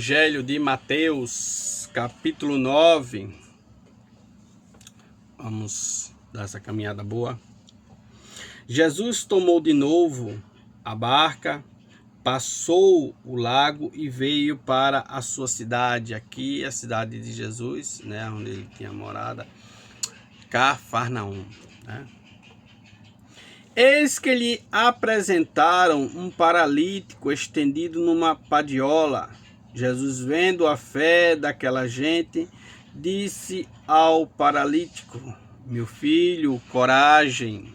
Evangelho de Mateus, capítulo 9. Vamos dar essa caminhada boa. Jesus tomou de novo a barca, passou o lago e veio para a sua cidade. Aqui, a cidade de Jesus, né, onde ele tinha morada, Cafarnaum, né? Eis que lhe apresentaram um paralítico estendido numa padiola. Jesus, vendo a fé daquela gente, disse ao paralítico: meu filho, coragem,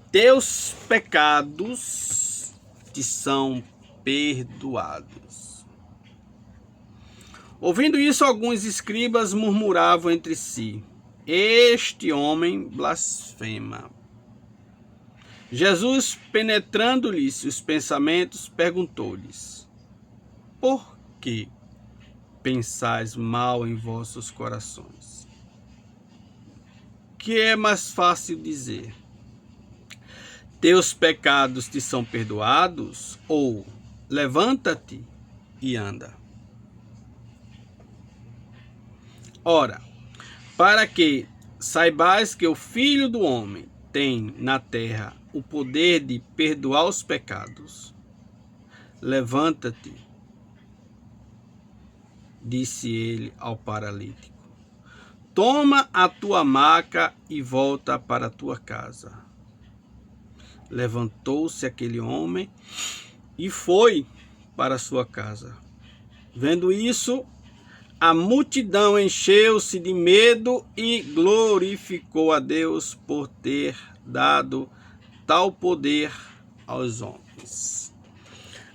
teus pecados te são perdoados. Ouvindo isso, alguns escribas murmuravam entre si: este homem blasfema. Jesus, penetrando-lhes os pensamentos, perguntou-lhes: por que pensais mal em vossos corações? Que é mais fácil dizer: teus pecados te são perdoados, ou levanta-te e anda? Ora, para que saibais que o Filho do Homem tem na terra o poder de perdoar os pecados, levanta-te, disse ele ao paralítico, toma a tua maca e volta para a tua casa. Levantou-se aquele homem e foi para a sua casa. Vendo isso, a multidão encheu-se de medo e glorificou a Deus por ter dado tal poder aos homens.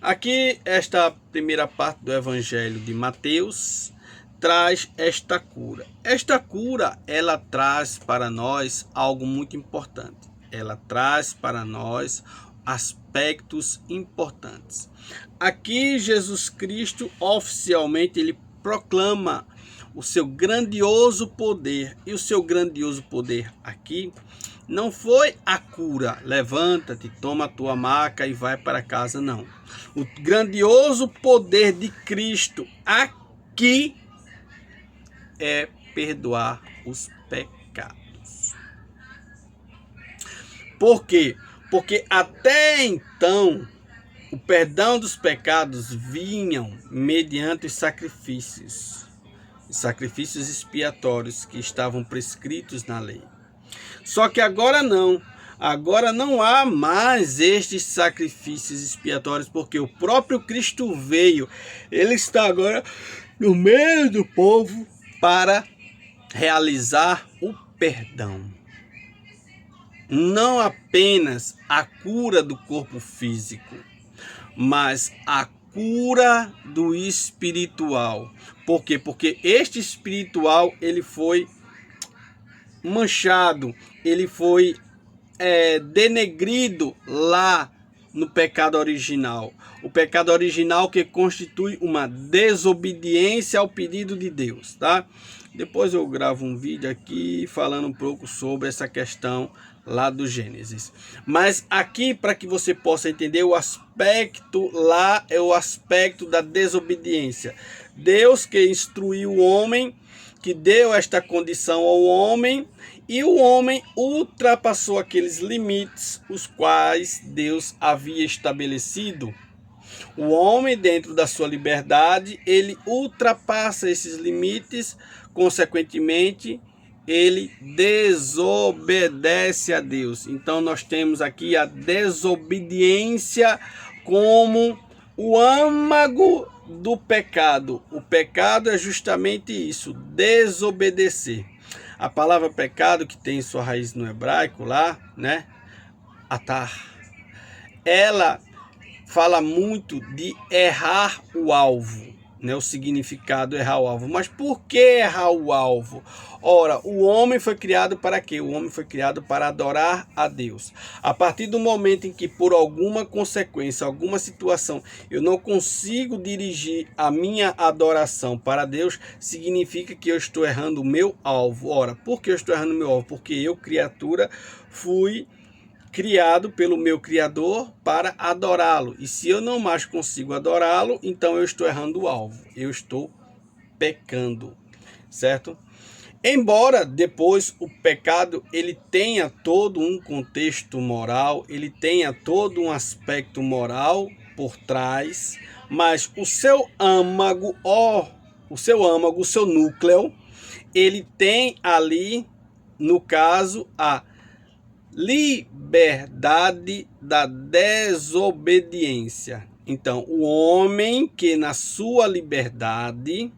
Aqui, esta primeira parte do Evangelho de Mateus traz esta cura. Esta cura, ela traz para nós algo muito importante. Ela traz para nós aspectos importantes. Aqui, Jesus Cristo, oficialmente, ele proclama o seu grandioso poder. E o seu grandioso poder aqui não foi a cura, levanta-te, toma a tua maca e vai para casa, não. O grandioso poder de Cristo aqui é perdoar os pecados. Por quê? Porque até então o perdão dos pecados vinham mediante os sacrifícios expiatórios que estavam prescritos na lei. Só que agora não há mais estes sacrifícios expiatórios, porque o próprio Cristo veio, ele está agora no meio do povo para realizar o perdão. Não apenas a cura do corpo físico, mas a cura do espiritual. Por quê? Porque este espiritual, ele foi manchado, ele foi denegrido lá no pecado original. O pecado original que constitui uma desobediência ao pedido de Deus, tá? Depois eu gravo um vídeo aqui falando um pouco sobre essa questão lá do Gênesis. Mas aqui, para que você possa entender, o aspecto lá é o aspecto da desobediência. Deus que instruiu o homem, que deu esta condição ao homem, e o homem ultrapassou aqueles limites os quais Deus havia estabelecido. O homem, dentro da sua liberdade, ele ultrapassa esses limites, consequentemente, ele desobedece a Deus. Então, nós temos aqui a desobediência como o âmago do pecado. O pecado é justamente isso, desobedecer. A palavra pecado, que tem sua raiz no hebraico lá, né, atar, ela fala muito de errar o alvo, né, o significado errar o alvo. Mas por que errar o alvo? Ora, o homem foi criado para quê? O homem foi criado para adorar a Deus. A partir do momento em que, por alguma consequência, alguma situação, eu não consigo dirigir a minha adoração para Deus, significa que eu estou errando o meu alvo. Ora, por que eu estou errando o meu alvo? Porque eu, criatura, fui criado pelo meu Criador para adorá-lo. E se eu não mais consigo adorá-lo, então eu estou errando o alvo. Eu estou pecando, certo? Embora depois o pecado ele tenha todo um contexto moral, ele tenha todo um aspecto moral por trás, mas o seu âmago, o seu núcleo, ele tem ali, no caso, a liberdade da desobediência. Então, o homem que na sua liberdade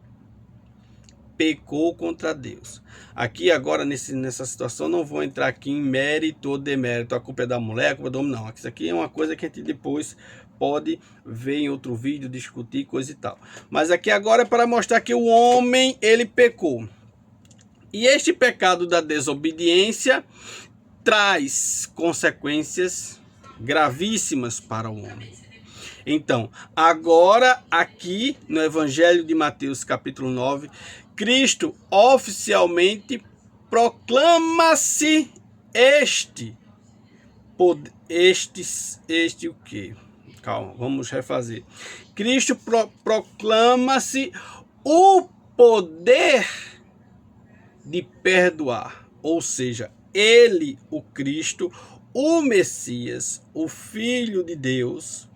pecou contra Deus. Aqui agora, nessa situação, não vou entrar aqui em mérito ou demérito. A culpa é da mulher, a culpa é do homem, não. Isso aqui é uma coisa que a gente depois pode ver em outro vídeo, discutir, coisa e tal. Mas aqui agora é para mostrar que o homem, ele pecou. E este pecado da desobediência traz consequências gravíssimas para o homem. Então, agora aqui no Evangelho de Mateus, capítulo 9, Cristo oficialmente proclama-se o quê? Calma, vamos refazer. Cristo proclama-se o poder de perdoar, ou seja, ele, o Cristo, o Messias, o Filho de Deus,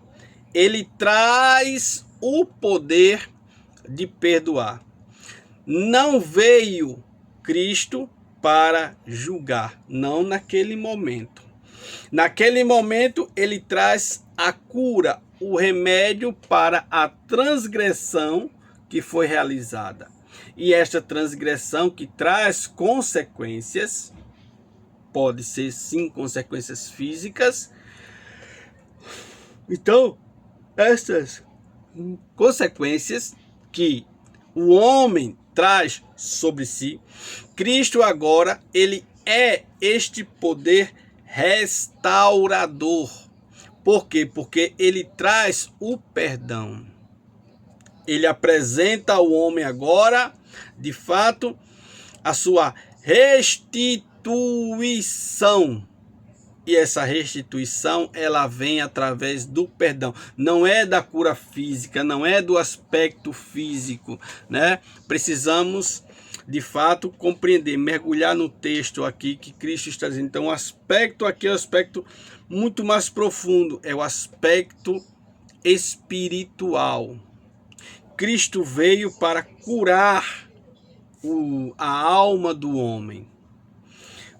ele traz o poder de perdoar. Não veio Cristo para julgar, não naquele momento. Naquele momento, ele traz a cura, o remédio para a transgressão que foi realizada. E esta transgressão que traz consequências, pode ser sim consequências físicas. Então, essas consequências que o homem traz sobre si, Cristo agora, ele é este poder restaurador. Por quê? Porque ele traz o perdão. Ele apresenta ao homem agora, de fato, a sua restituição. E essa restituição, ela vem através do perdão. Não é da cura física, não é do aspecto físico, né? Precisamos, de fato, compreender, mergulhar no texto aqui que Cristo está dizendo. Então, o aspecto aqui é um aspecto muito mais profundo, é o aspecto espiritual. Cristo veio para curar a alma do homem.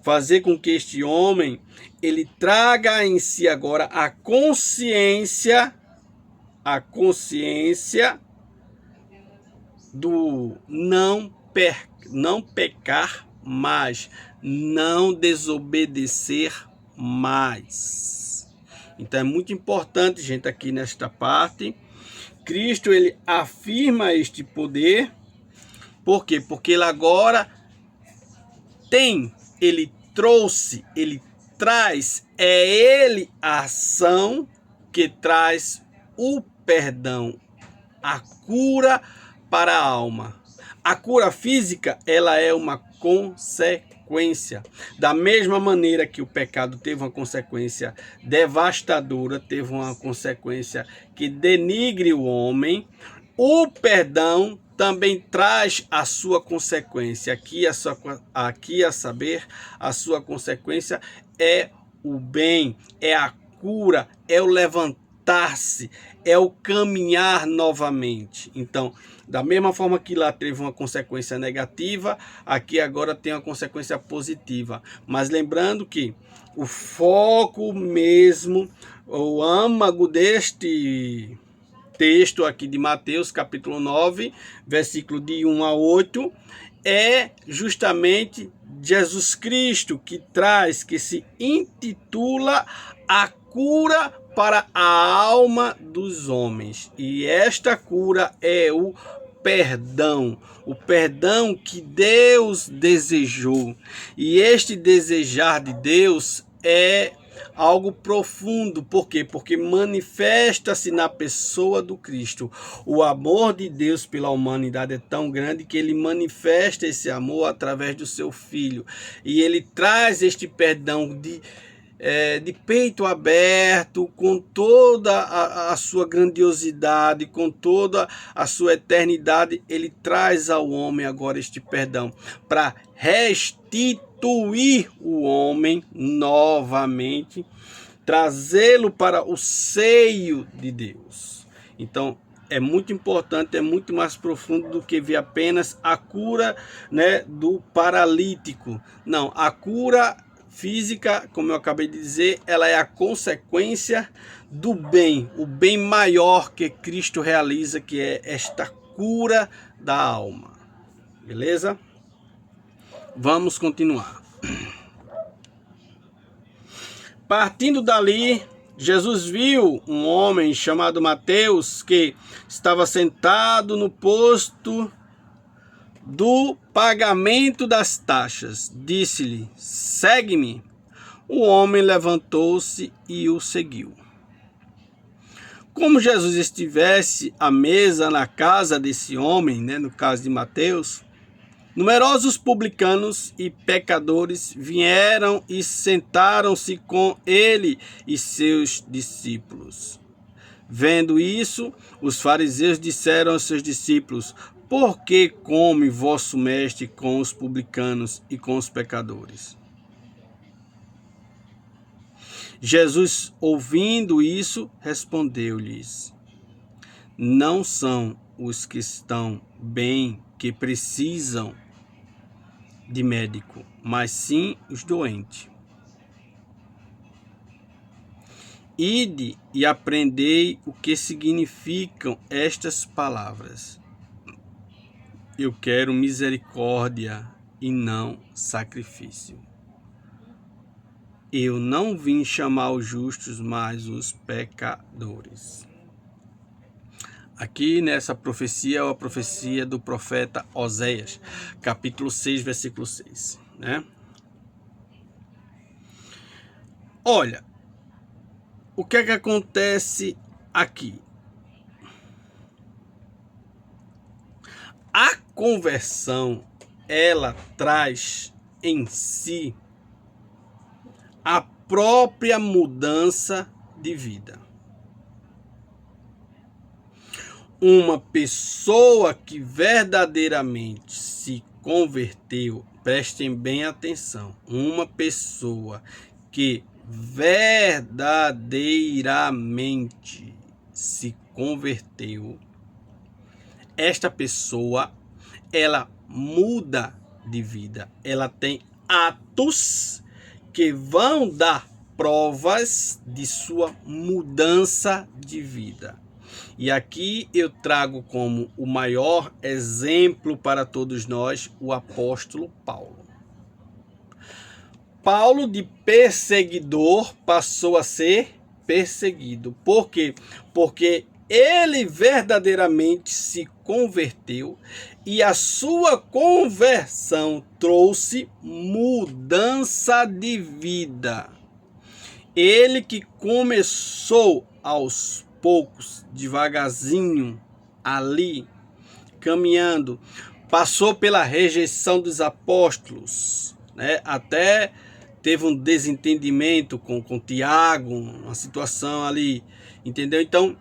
Fazer com que este homem, ele traga em si agora a consciência do não pecar mais, não desobedecer mais. Então é muito importante, gente, aqui nesta parte, Cristo, ele afirma este poder. Por quê? Porque ele agora ele trouxe, ele traz, é ele a ação que traz o perdão, a cura para a alma. A cura física, ela é uma consequência. Da mesma maneira que o pecado teve uma consequência devastadora, teve uma consequência que denigre o homem, o perdão também traz a sua consequência. Aqui a saber, a sua consequência é o bem, é a cura, é o levantar-se, é o caminhar novamente. Então, da mesma forma que lá teve uma consequência negativa, aqui agora tem uma consequência positiva. Mas lembrando que o foco mesmo, o âmago deste texto aqui de Mateus, capítulo 9, versículo de 1 a 8, é justamente Jesus Cristo que traz, que se intitula a cura para a alma dos homens. E esta cura é o perdão que Deus desejou. E este desejar de Deus é algo profundo. Por quê? Porque manifesta-se na pessoa do Cristo. O amor de Deus pela humanidade é tão grande que ele manifesta esse amor através do seu Filho. E ele traz este perdão de peito aberto, com toda a sua grandiosidade, com toda a sua eternidade, ele traz ao homem agora este perdão para restituir o homem novamente, trazê-lo para o seio de Deus. Então, é muito importante, é muito mais profundo do que ver apenas a cura, né, do paralítico. Não, a cura física, como eu acabei de dizer, ela é a consequência do bem, o bem maior que Cristo realiza, que é esta cura da alma. Beleza? Vamos continuar. Partindo dali, Jesus viu um homem chamado Mateus que estava sentado no posto do pagamento das taxas. Disse-lhe: segue-me. O homem levantou-se e o seguiu. Como Jesus estivesse à mesa na casa desse homem, né, no caso de Mateus, numerosos publicanos e pecadores vieram e sentaram-se com ele e seus discípulos. Vendo isso, os fariseus disseram aos seus discípulos: por que come vosso mestre com os publicanos e com os pecadores? Jesus, ouvindo isso, respondeu-lhes: não são os que estão bem que precisam de médico, mas sim os doentes. Ide e aprendei o que significam estas palavras: eu quero misericórdia e não sacrifício. Eu não vim chamar os justos, mas os pecadores. Aqui nessa profecia é a profecia do profeta Oséias, capítulo 6, versículo 6, né? Olha, o que é que acontece aqui? A conversão, ela traz em si a própria mudança de vida. Uma pessoa que verdadeiramente se converteu, prestem bem atenção, uma pessoa que verdadeiramente se converteu, esta pessoa, ela muda de vida, ela tem atos que vão dar provas de sua mudança de vida. E aqui eu trago como o maior exemplo para todos nós o apóstolo Paulo. Paulo, de perseguidor, passou a ser perseguido. Por quê? Porque ele verdadeiramente se converteu e a sua conversão trouxe mudança de vida. Ele que começou aos poucos, devagarzinho, ali, caminhando, passou pela rejeição dos apóstolos, né? Até teve um desentendimento com Tiago, uma situação ali, entendeu? Então,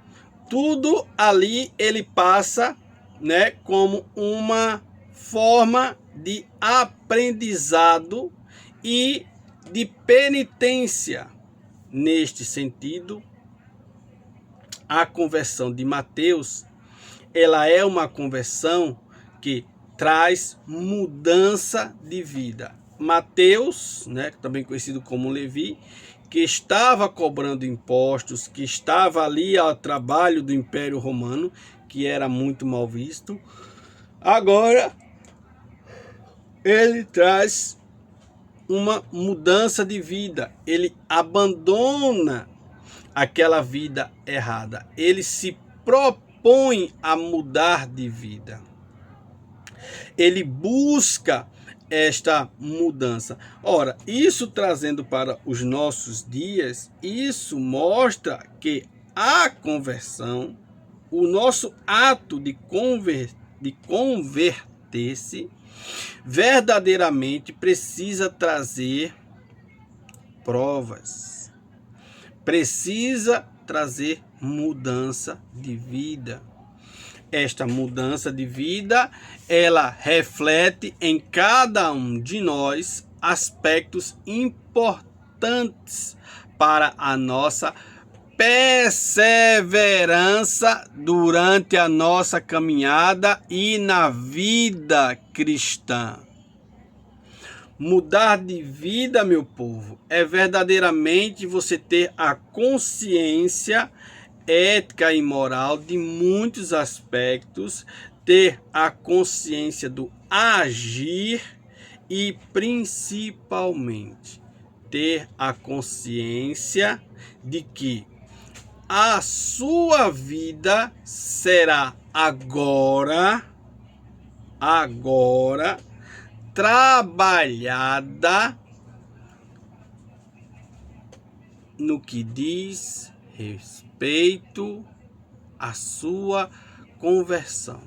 tudo ali ele passa, né, como uma forma de aprendizado e de penitência. Neste sentido, a conversão de Mateus, ela é uma conversão que traz mudança de vida. Mateus, né, também conhecido como Levi, que estava cobrando impostos, que estava ali ao trabalho do Império Romano, que era muito mal visto, agora ele traz uma mudança de vida, ele abandona aquela vida errada, ele se propõe a mudar de vida, ele busca esta mudança. Ora, isso trazendo para os nossos dias, isso mostra que a conversão, o nosso ato de converter-se, verdadeiramente precisa trazer provas. Precisa trazer mudança de vida. Esta mudança de vida, ela reflete em cada um de nós aspectos importantes para a nossa perseverança durante a nossa caminhada e na vida cristã. Mudar de vida, meu povo, é verdadeiramente você ter a consciência ética e moral de muitos aspectos, ter a consciência do agir e principalmente ter a consciência de que a sua vida será agora trabalhada no que diz respeito à sua conversão.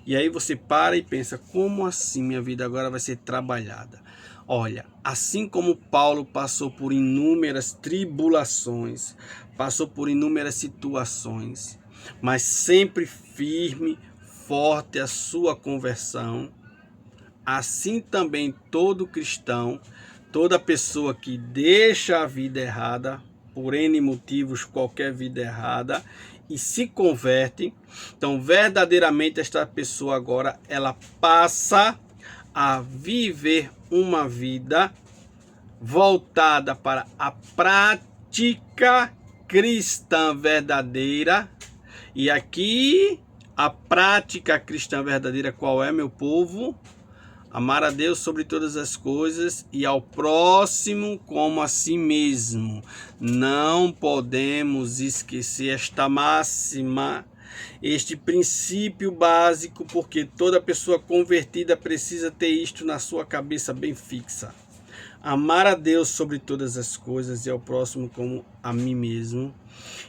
E aí você para e pensa, como assim minha vida agora vai ser trabalhada? Olha, assim como Paulo passou por inúmeras tribulações, passou por inúmeras situações, mas sempre firme, forte a sua conversão, assim também todo cristão, toda pessoa que deixa a vida errada, por N motivos, qualquer vida errada, e se converte, então verdadeiramente esta pessoa agora, ela passa a viver uma vida voltada para a prática cristã verdadeira. E aqui, a prática cristã verdadeira qual é, meu povo? Amar a Deus sobre todas as coisas e ao próximo como a si mesmo. Não podemos esquecer esta máxima, este princípio básico, porque toda pessoa convertida precisa ter isto na sua cabeça bem fixa. Amar a Deus sobre todas as coisas e ao próximo como a mim mesmo.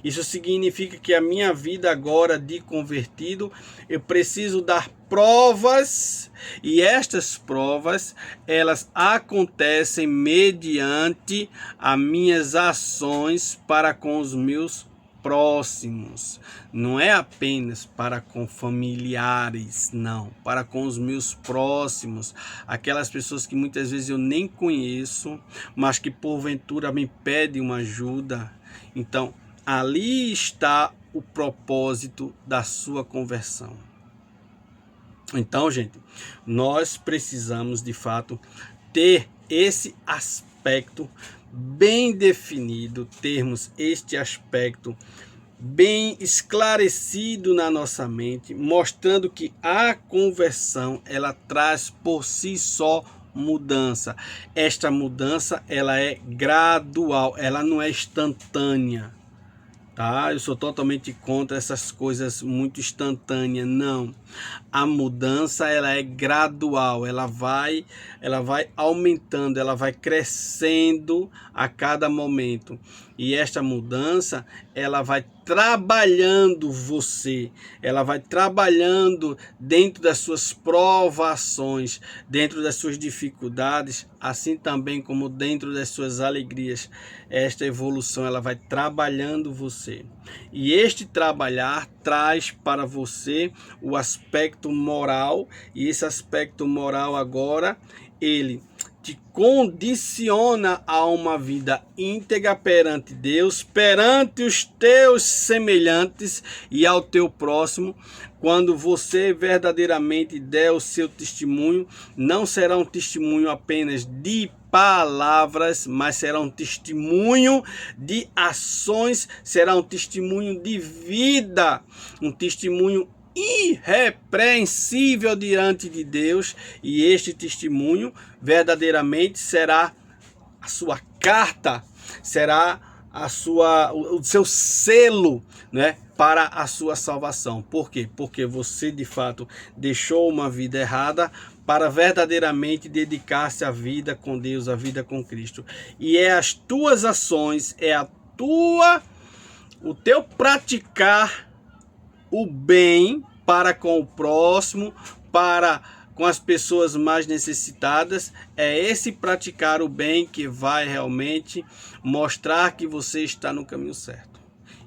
Isso significa que a minha vida agora de convertido, eu preciso dar provas, e estas provas, elas acontecem mediante as minhas ações para com os meus próximos. Não é apenas para com familiares, não, para com os meus próximos, aquelas pessoas que muitas vezes eu nem conheço, mas que porventura me pedem uma ajuda. Então, ali está o propósito da sua conversão. Então, gente, nós precisamos de fato ter esse aspecto bem definido, termos este aspecto bem esclarecido na nossa mente, mostrando que a conversão, ela traz por si só mudança. Esta mudança, ela é gradual, ela não é instantânea. Tá? Eu sou totalmente contra essas coisas muito instantâneas, não. A mudança, ela é gradual, ela vai aumentando, ela vai crescendo a cada momento. E esta mudança, ela vai trabalhando você, ela vai trabalhando dentro das suas provações, dentro das suas dificuldades, assim também como dentro das suas alegrias. Esta evolução, ela vai trabalhando você. E este trabalhar traz para você o aspecto moral, e esse aspecto moral agora, ele te condiciona a uma vida íntegra perante Deus, perante os teus semelhantes e ao teu próximo. Quando você verdadeiramente der o seu testemunho, não será um testemunho apenas de palavras, mas será um testemunho de ações, será um testemunho de vida, um testemunho irrepreensível diante de Deus, e este testemunho verdadeiramente será a sua carta, será o seu selo, né, para a sua salvação. Por quê? Porque você de fato deixou uma vida errada para verdadeiramente dedicar-se à vida com Deus, à vida com Cristo. E é as tuas ações, o teu praticar o bem para com o próximo, para com as pessoas mais necessitadas, é esse praticar o bem que vai realmente mostrar que você está no caminho certo.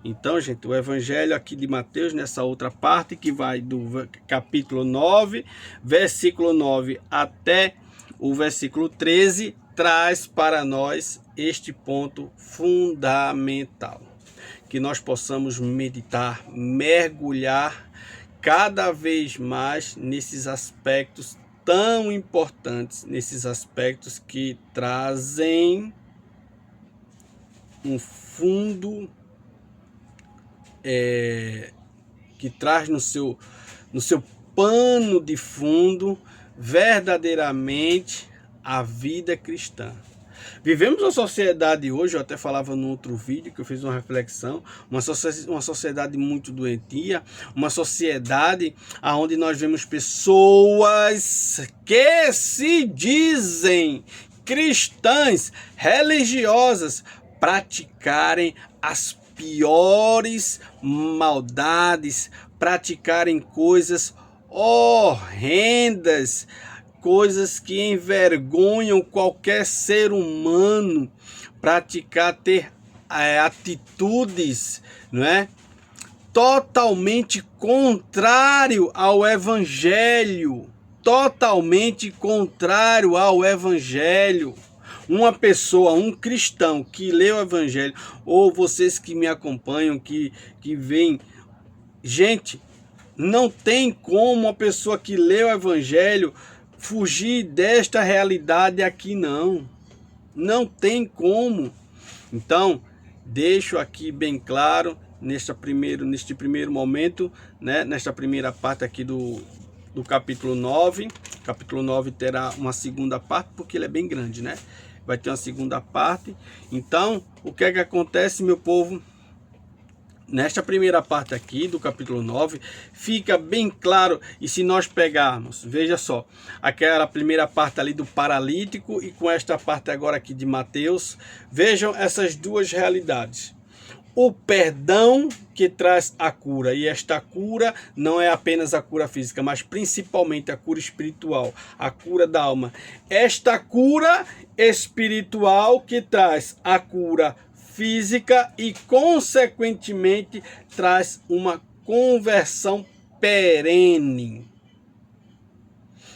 Então, gente, o evangelho aqui de Mateus, nessa outra parte, que vai do capítulo 9, versículo 9 até o versículo 13, traz para nós este ponto fundamental. Que nós possamos meditar, mergulhar cada vez mais nesses aspectos tão importantes, nesses aspectos que trazem um fundo, que traz no seu pano de fundo verdadeiramente a vida cristã. Vivemos uma sociedade hoje, eu até falava no outro vídeo que eu fiz uma reflexão, uma sociedade muito doentia, uma sociedade onde nós vemos pessoas que se dizem cristãs, religiosas, praticarem as piores maldades, praticarem coisas horrendas, coisas que envergonham qualquer ser humano, ter atitudes, não é? Totalmente contrário ao evangelho, totalmente contrário ao evangelho. Uma pessoa, um cristão que lê o evangelho, ou vocês que me acompanham, que veem, gente, não tem como uma pessoa que lê o evangelho fugir desta realidade aqui, não. Não tem como. Então, deixo aqui bem claro, neste primeiro momento, né, nesta primeira parte aqui do capítulo 9. Capítulo 9 terá uma segunda parte, porque ele é bem grande, né? Vai ter uma segunda parte. Então, o que é que acontece, meu povo? Nesta primeira parte aqui do capítulo 9, fica bem claro, e se nós pegarmos, veja só, aquela primeira parte ali do paralítico e com esta parte agora aqui de Mateus, vejam essas duas realidades. O perdão que traz a cura, e esta cura não é apenas a cura física, mas principalmente a cura espiritual, a cura da alma. Esta cura espiritual que traz a cura física e, consequentemente, traz uma conversão perene.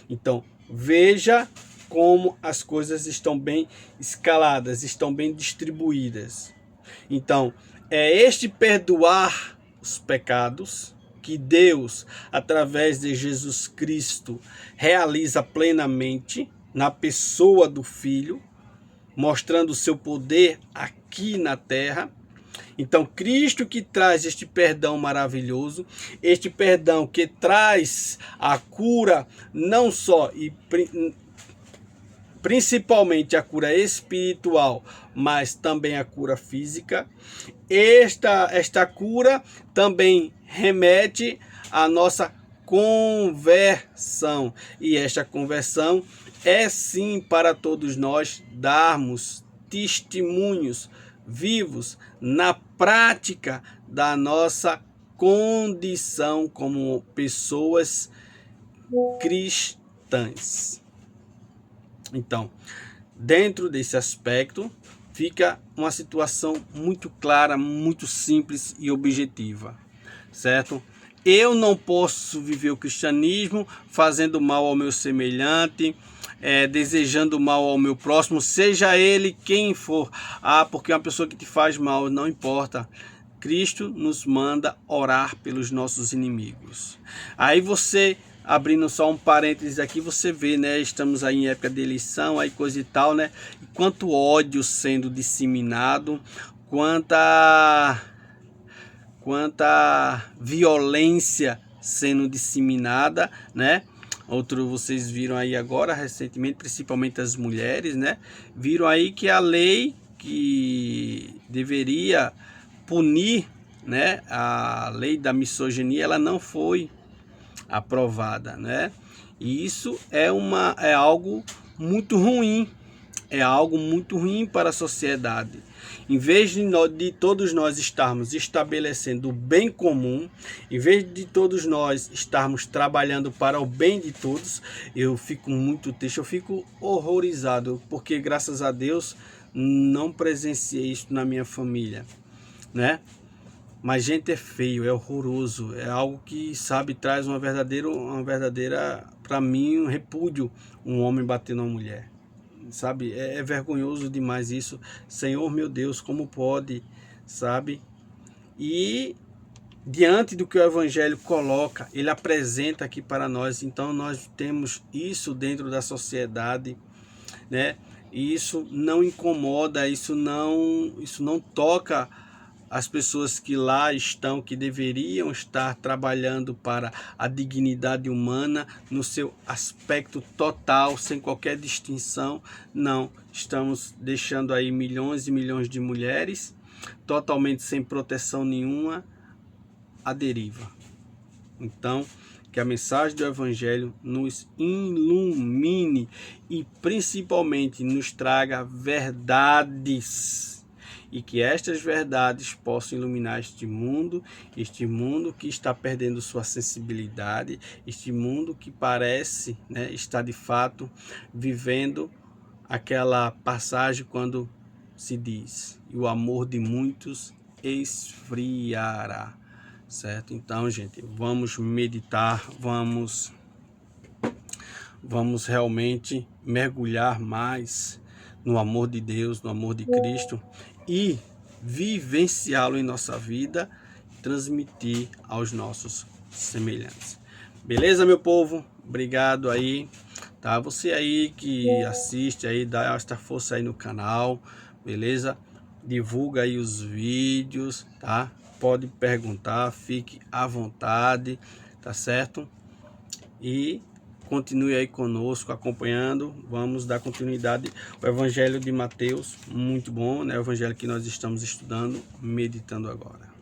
Então, veja como as coisas estão bem escaladas, estão bem distribuídas. Então, é este perdoar os pecados que Deus, através de Jesus Cristo, realiza plenamente na pessoa do Filho, mostrando o seu poder aqui na terra. Então, Cristo que traz este perdão maravilhoso, este perdão que traz a cura, não só e principalmente a cura espiritual, mas também a cura física. Esta cura também remete à nossa conversão, e esta conversão é sim para todos nós darmos testemunhos vivos na prática da nossa condição como pessoas cristãs. Então, dentro desse aspecto, fica uma situação muito clara, muito simples e objetiva, certo? Eu não posso viver o cristianismo fazendo mal ao meu semelhante, desejando mal ao meu próximo, seja ele quem for. Porque uma pessoa que te faz mal, não importa. Cristo nos manda orar pelos nossos inimigos. Aí você, abrindo só um parênteses aqui, você vê, né? Estamos aí em época de eleição, aí coisa e tal, né? Quanto ódio sendo disseminado, quanta violência sendo disseminada, né? Vocês viram aí agora, recentemente, principalmente as mulheres, né? Viram aí que a lei que deveria punir, né? A lei da misoginia, ela não foi aprovada, né? E isso é algo muito ruim, é algo muito ruim para a sociedade. Em vez de todos nós estarmos estabelecendo o bem comum, em vez de todos nós estarmos trabalhando para o bem de todos, eu fico muito triste, eu fico horrorizado, porque graças a Deus não presenciei isso na minha família, né? Mas gente, é feio, é horroroso, é algo que, sabe, traz uma verdadeira, para mim, um repúdio, um homem bater numa mulher. Sabe, é vergonhoso demais isso. Senhor, meu Deus, como pode, sabe? E diante do que o Evangelho coloca, ele apresenta aqui para nós. Então nós temos isso dentro da sociedade, né? E isso não incomoda, isso não toca as pessoas que lá estão, que deveriam estar trabalhando para a dignidade humana no seu aspecto total, sem qualquer distinção. Não, estamos deixando aí milhões e milhões de mulheres totalmente sem proteção nenhuma à deriva. Então, que a mensagem do Evangelho nos ilumine e principalmente nos traga verdades, e que estas verdades possam iluminar este mundo que está perdendo sua sensibilidade, este mundo que parece, né, estar de fato vivendo aquela passagem quando se diz: e o amor de muitos esfriará, certo? Então, gente, vamos meditar, vamos realmente mergulhar mais no amor de Deus, no amor de Cristo, e vivenciá-lo em nossa vida, transmitir aos nossos semelhantes. Beleza, meu povo? Obrigado aí, tá? Você aí que assiste aí, dá esta força aí no canal, beleza? Divulga aí os vídeos, tá? Pode perguntar, fique à vontade, tá certo? E continue aí conosco, acompanhando. Vamos dar continuidade ao Evangelho de Mateus, muito bom, né? O Evangelho que nós estamos estudando, meditando agora.